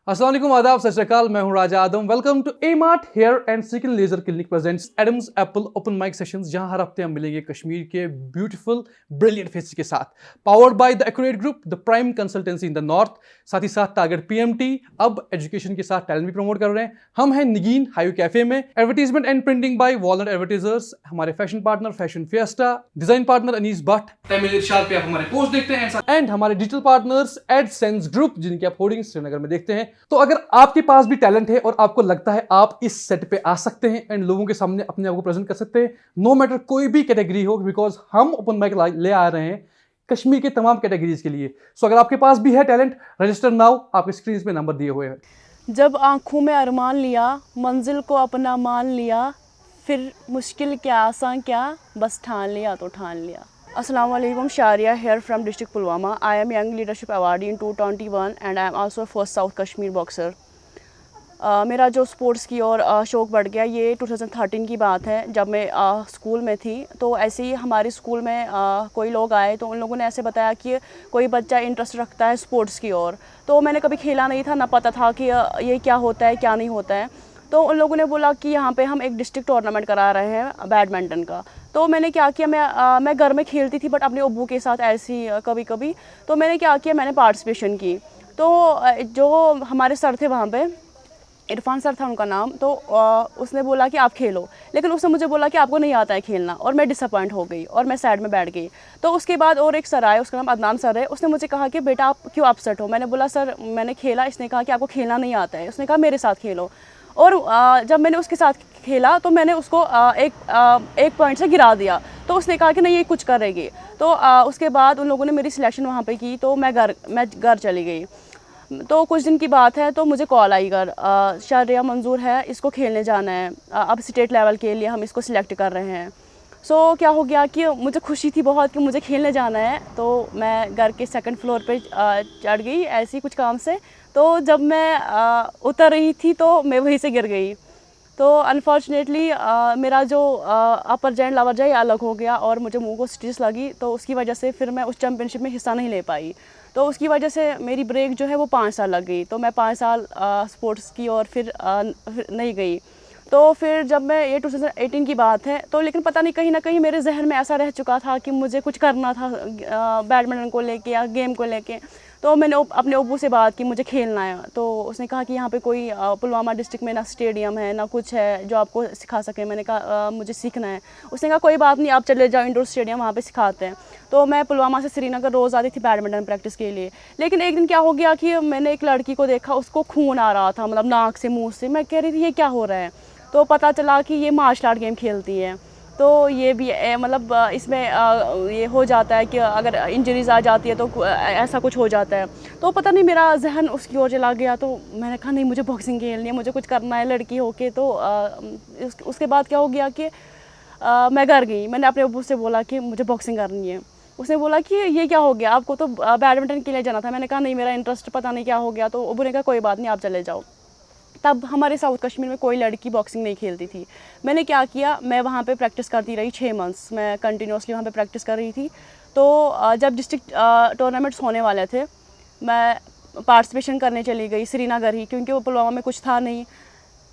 अस्सलाम वालेकुम, आदाब, सत श्री अकाल। मैं हूं Raja Adam. Welcome to A mart hair and skin laser clinic presents Adam's apple open mic sessions, जहां हर हफ्ते हम मिलेंगे कश्मीर के ब्यूटीफुल ब्रिलियंट फेसेस के साथ। Powered by the accurate group, the prime consultancy in the north. साथ ही साथ टारगेट पीएमटी अब एजुकेशन के साथ टैलेंट भी प्रमोट कर रहे हैं। हम हैं निगीन हाईवे कैफे में। Advertisement and printing by walnut advertisers. हमारे fashion partner fashion fiesta, design partner Anees Bhatt, Tamil Irshad पे आप हमारे पोस्ट देखते हैं, एंड हमारे डिजिटल पार्टनर्स एडसेंस ग्रुप, जिनकी आप होर्डिंग श्रीनगर में देखते हैं। तो अगर आपके पास भी टैलेंट है और आपको लगता है आप इस सेट पे आ सकते हैं एंड लोगों के सामने अपने आप को प्रेजेंट कर सकते हैं, नो मैटर कोई भी कैटेगरी हो, बिकॉज हम ओपन माइक ले आ रहे हैं कश्मीर के तमाम कैटेगरीज के लिए। सो अगर आपके पास भी है टैलेंट, रजिस्टर नाउ। आपके स्क्रीन पे नंबर दिए हुए हैं। जब आँखों में अरमान लिया, मंजिल को अपना मान लिया, फिर मुश्किल क्या आसान क्या, बस ठान लिया तो ठान लिया। अस्सलाम वालेकुम, Shariya here from district Pulwama. I am Young Leadership Awardee in 2021 and I am also a first South Kashmir boxer. मेरा जो स्पोर्ट्स की ओर शौक़ बढ़ गया, ये 2013 की बात है। जब मैं स्कूल में थी तो ऐसे ही हमारे स्कूल में कोई लोग आए तो उन लोगों ने ऐसे बताया कि कोई बच्चा इंटरेस्ट रखता है स्पोर्ट्स की ओर। तो मैंने कभी खेला नहीं था, ना पता था कि ये क्या होता है क्या नहीं होता है। तो उन लोगों ने बोला कि यहाँ पे हम एक डिस्ट्रिक्ट टूर्नामेंट करा रहे हैं बैडमिंटन का। तो मैंने क्या किया, मैं घर में खेलती थी बट अपने अब्बू के साथ ऐसी कभी कभी। तो मैंने क्या किया, मैंने पार्टिसिपेशन की। तो जो हमारे सर थे वहाँ पे, इरफान सर था उनका नाम, तो उसने बोला कि आप खेलो, लेकिन उसने मुझे बोला कि आपको नहीं आता है खेलना, और मैं डिसअपॉइंट हो गई और मैं साइड में बैठ गई। तो उसके बाद और एक सर आए, उसका नाम अदनान सर है। उसने मुझे कहा कि बेटा आप क्यों अपसेट हो। मैंने बोला सर मैंने खेला, इसने कहा कि आपको खेलना नहीं आता है। उसने कहा मेरे साथ खेलो। और जब मैंने उसके साथ खेला तो मैंने उसको एक पॉइंट से गिरा दिया। तो उसने कहा कि नहीं ये कुछ करेगी। तो उसके बाद उन लोगों ने मेरी सिलेक्शन वहाँ पे की, तो मैं घर चली गई। तो कुछ दिन की बात है, तो मुझे कॉल आई घर, शारिया मंजूर है, इसको खेलने जाना है, अब स्टेट लेवल के लिए हम इसको सिलेक्ट कर रहे हैं। सो क्या हो गया कि मुझे खुशी थी बहुत कि मुझे खेलने जाना है। तो मैं घर के सेकंड फ्लोर पे चढ़ गई ऐसी कुछ काम से। तो जब मैं उतर रही थी तो मैं वहीं से गिर गई। तो अनफॉर्चुनेटली मेरा जो अपर जॉइंट लोअर जॉइंट अलग हो गया और मुझे मुंह को स्टिच लगी। तो उसकी वजह से फिर मैं उस चैम्पियनशिप में हिस्सा नहीं ले पाई। तो उसकी वजह से मेरी ब्रेक जो है वो 5 साल लग गई। तो मैं 5 साल स्पोर्ट्स की और फिर नहीं गई। तो फिर जब मैं ये 2018 की बात है, तो लेकिन पता नहीं कहीं ना कहीं मेरे जहन में ऐसा रह चुका था कि मुझे कुछ करना था बैडमिंटन को लेके या गेम को लेके। तो मैंने अपने अब्बू से बात की मुझे खेलना है। तो उसने कहा कि यहाँ पे कोई पुलवामा डिस्ट्रिक्ट में ना स्टेडियम है ना कुछ है जो आपको सिखा सके। मैंने कहा मुझे सीखना है। उसने कहा कोई बात नहीं, आप चले जाओ इंडोर स्टेडियम, वहाँ पे सिखाते हैं। तो मैं पुलवामा से श्रीनगर रोज़ आती थी बैडमिंटन प्रैक्टिस के लिए। लेकिन एक दिन क्या हो गया कि मैंने एक लड़की को देखा, उसको खून आ रहा था, मतलब नाक से मुँह से। मैं कह रही थी ये क्या हो रहा है। तो पता चला कि ये मार्शल आर्ट गेम खेलती है। तो ये भी मतलब इसमें ये हो जाता है कि अगर इंजरीज आ जाती है तो ऐसा कुछ हो जाता है। तो पता नहीं मेरा जहन उसकी ओर चला गया। तो मैंने कहा नहीं मुझे बॉक्सिंग खेलनी है, मुझे कुछ करना है लड़की होके। तो उसके बाद क्या हो गया कि मैं घर गई, मैंने अपने अब्बू से बोला कि मुझे बॉक्सिंग करनी है। उसने बोला कि ये क्या हो गया, आपको तो बैडमिंटन के लिए जाना था। मैंने कहा नहीं मेरा इंटरेस्ट पता नहीं क्या हो गया। तो अब्बू ने कहा कोई बात नहीं आप चले जाओ। तब हमारे साउथ कश्मीर में कोई लड़की बॉक्सिंग नहीं खेलती थी। मैंने क्या किया, मैं वहाँ पे प्रैक्टिस करती रही 6 मंथ्स। मैं कंटिन्यूसली वहाँ पे प्रैक्टिस कर रही थी। तो जब डिस्ट्रिक्ट टूर्नामेंट्स होने वाले थे, मैं पार्टिसिपेशन करने चली गई श्रीनगर ही, क्योंकि वो पुलवामा में कुछ था नहीं।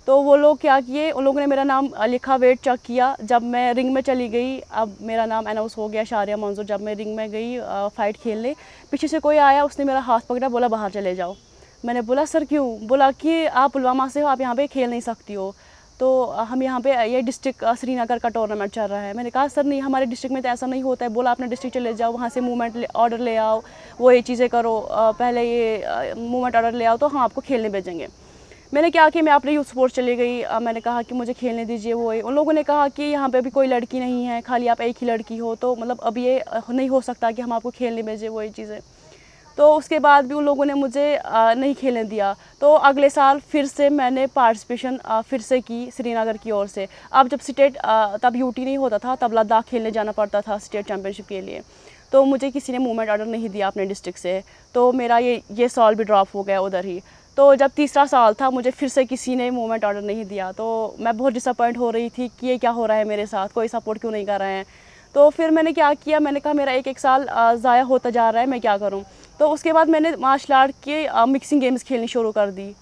तो वो लोग क्या किए, उन लोगों ने मेरा नाम लिखा, वेट चेक किया। जब मैं रिंग में चली गई, अब मेरा नाम अनाउंस हो गया शारिया मंजूर। जब मैं रिंग में गई फ़ाइट खेलने, पीछे से कोई आया, उसने मेरा हाथ पकड़ा, बोला बाहर चले जाओ। मैंने बोला सर क्यों। बोला कि आप पुलवामा से हो, आप यहाँ पे खेल नहीं सकती हो। तो हम यहाँ पे ये डिस्ट्रिक्ट श्रीनगर का टूर्नामेंट चल रहा है। मैंने कहा सर नहीं, हमारे डिस्ट्रिक्ट में तो ऐसा नहीं होता है। बोला अपने डिस्ट्रिक्ट चले जाओ, वहाँ से मूवमेंट ऑर्डर ले आओ, वो ये चीज़ें करो, पहले ये मूवमेंट ऑर्डर ले आओ तो हम आपको खेलने भेजेंगे। मैंने क्या कि मैं अपने यूथ स्पोर्ट्स चली गई। मैंने कहा कि मुझे खेलने दीजिए। वो उन लोगों ने कहा कि यहाँ पे अभी कोई लड़की नहीं है, खाली आप एक ही लड़की हो, तो मतलब अब ये नहीं हो सकता कि हम आपको खेलने भेजें वो ये चीज़ें। तो उसके बाद भी उन लोगों ने मुझे नहीं खेलने दिया। तो अगले साल फिर से मैंने पार्टिसिपेशन फिर से की श्रीनगर की ओर से। अब जब स्टेट तब यूटी नहीं होता था, तब लद्दाख खेलने जाना पड़ता था स्टेट चैम्पियनशिप के लिए। तो मुझे किसी ने मूवमेंट ऑर्डर नहीं दिया अपने डिस्ट्रिक्ट से। तो मेरा ये साल भी ड्रॉप हो गया उधर ही। तो जब तीसरा साल था, मुझे फिर से किसी ने मूवमेंट ऑर्डर नहीं दिया। तो मैं बहुत डिसअपॉइंट हो रही थी कि ये क्या हो रहा है मेरे साथ, कोई सपोर्ट क्यों नहीं कर रहे हैं। तो फिर मैंने क्या किया, मैंने कहा मेरा एक साल ज़ाया होता जा रहा है, मैं क्या करूं। तो उसके बाद मैंने मार्शल आर्ट के मिक्सिंग गेम्स खेलनी शुरू कर दी।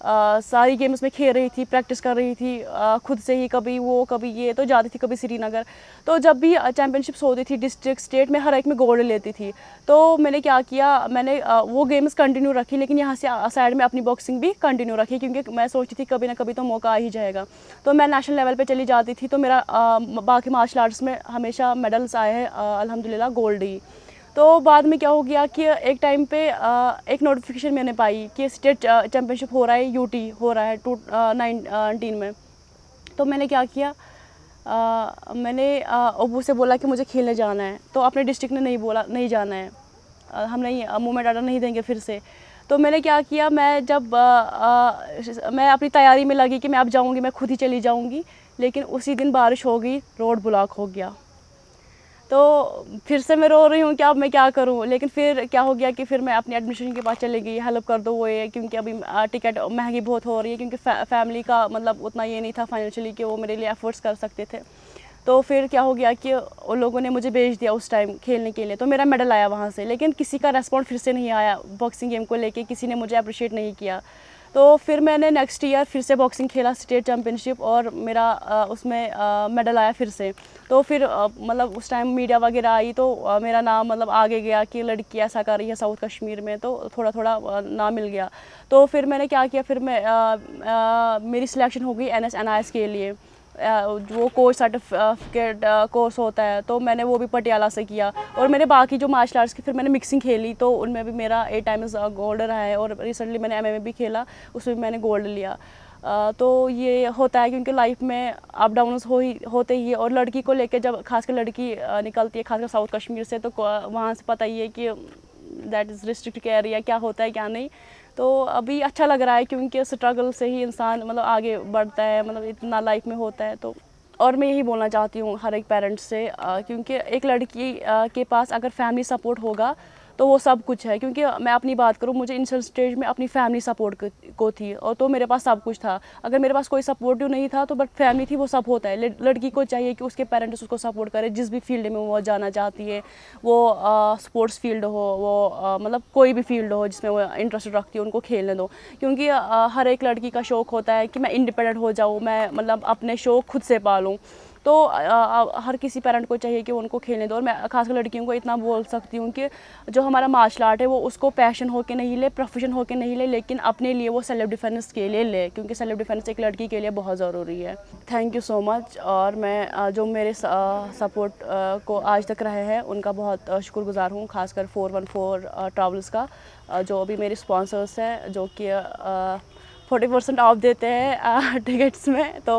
सारी गेम्स में खेल रही थी, प्रैक्टिस कर रही थी खुद से ही, कभी वो कभी ये, तो जाती थी कभी श्रीनगर। तो जब भी चैम्पियनशिप्स होती थी डिस्ट्रिक्ट स्टेट में, हर एक में गोल्ड लेती थी। तो मैंने क्या किया, मैंने वो गेम्स कंटिन्यू रखी, लेकिन यहाँ से साइड में अपनी बॉक्सिंग भी कंटिन्यू रखी, क्योंकि मैं सोचती थी कभी ना कभी तो मौका आ ही जाएगा। तो मैं नेशनल लेवल पे चली जाती थी, तो मेरा बाकी मार्शल आर्ट्स में हमेशा मेडल्स आए हैं, अल्हम्दुलिल्लाह गोल्ड ही। तो बाद में क्या हो गया कि एक टाइम पे एक नोटिफिकेशन मैंने पाई कि स्टेट चैम्पियनशिप हो रहा है, यूटी हो रहा है 2019 में। तो मैंने क्या किया, मैंने अबू से बोला कि मुझे खेलने जाना है। तो अपने डिस्ट्रिक्ट ने नहीं बोला नहीं जाना है, हम नहीं मूवमेंट आर्डर नहीं देंगे फिर से। तो मैंने क्या किया, मैं जब मैं अपनी तैयारी में लगी कि मैं अब जाऊंगी, मैं खुद ही चली जाऊंगी, लेकिन उसी दिन बारिश हो गई, रोड ब्लॉक हो गया। तो फिर से मैं रो रही हूँ कि अब मैं क्या करूँ। लेकिन फिर क्या हो गया कि फिर मैं अपनी एडमिशन के पास चली गई, हेल्प कर दो वो ये, क्योंकि अभी टिकट महंगी बहुत हो रही है, क्योंकि फैमिली का मतलब उतना ये नहीं था फाइनेंशियली कि वो मेरे लिए एफर्ट्स कर सकते थे। तो फिर क्या हो गया कि उन लोगों ने मुझे भेज दिया उस टाइम खेलने के लिए। तो मेरा मेडल आया वहाँ से, लेकिन किसी का रेस्पॉन्ड फिर से नहीं आया बॉक्सिंग गेम को लेके, किसी ने मुझे अप्रिशिएट नहीं किया। तो फिर मैंने नेक्स्ट ईयर फिर से बॉक्सिंग खेला स्टेट चैम्पियनशिप, और मेरा उसमें मेडल आया फिर से। तो फिर मतलब उस टाइम मीडिया वगैरह आई, तो मेरा नाम मतलब आगे गया कि लड़की ऐसा कर रही है साउथ कश्मीर में, तो थोड़ा थोड़ा नाम मिल गया। तो फिर मैंने क्या किया, फिर मैं मेरी सिलेक्शन हो गई NS-NIS के लिए, वो कोर्स सर्टिफिकेट कोर्स होता है, तो मैंने वो भी पटियाला से किया। और मैंने बाकी जो मार्शल आर्ट्स की फिर मैंने मिक्सिंग खेली, तो उनमें भी मेरा 8 टाइम्स गोल्ड रहा है। और रिसेंटली मैंने MMA भी खेला, उसमें भी मैंने गोल्ड लिया। तो ये होता है क्योंकि लाइफ में अप डाउन्स होते ही है। और लड़की को लेकर जब खासकर लड़की निकलती है, खासकर साउथ कश्मीर से, तो वहाँ से पता ही है कि दैट इज़ रिस्ट्रिक्ट एरिया, क्या होता है क्या नहीं। तो अभी अच्छा लग रहा है, क्योंकि स्ट्रगल से ही इंसान मतलब आगे बढ़ता है, मतलब इतना लाइफ में होता है। तो और मैं यही बोलना चाहती हूँ हर एक पेरेंट्स से, क्योंकि एक लड़की के पास अगर फैमिली सपोर्ट होगा तो वो सब कुछ है। क्योंकि मैं अपनी बात करूँ, मुझे इनिशियल स्टेज में अपनी फैमिली सपोर्ट को थी, और तो मेरे पास सब कुछ था। अगर मेरे पास कोई सपोर्टिव नहीं था तो बट फैमिली थी, वो सब होता है। लड़की को चाहिए कि उसके पेरेंट्स उसको सपोर्ट करें, जिस भी फील्ड में वो जाना चाहती है, वो स्पोर्ट्स फील्ड हो, वो मतलब कोई भी फील्ड हो जिसमें वो इंटरेस्ट रखती है, उनको खेलने दो। क्योंकि हर एक लड़की का शौक़ होता है कि मैं इंडिपेंडेंट हो जाऊँ, मैं मतलब अपने शौक़ खुद से पालूँ। तो हर किसी पेरेंट को चाहिए कि उनको खेलने दो। और मैं खासकर लड़कियों को इतना बोल सकती हूँ कि जो हमारा मार्शल आर्ट है, वो उसको पैशन हो के नहीं ले, प्रोफेशन हो के नहीं ले, लेकिन अपने लिए वो सेल्फ डिफेंस के लिए ले, क्योंकि सेल्फ डिफेंस एक लड़की के लिए बहुत ज़रूरी है। Thank you so much. और मैं जो मेरे सपोर्ट को आज तक रहे हैं, उनका बहुत शुक्रगुजार हूँ, खासकर 414 ट्रैवल्स का, जो अभी मेरे स्पॉन्सर्स हैं, जो कि 40% ऑफ देते हैं टिकट्स में। तो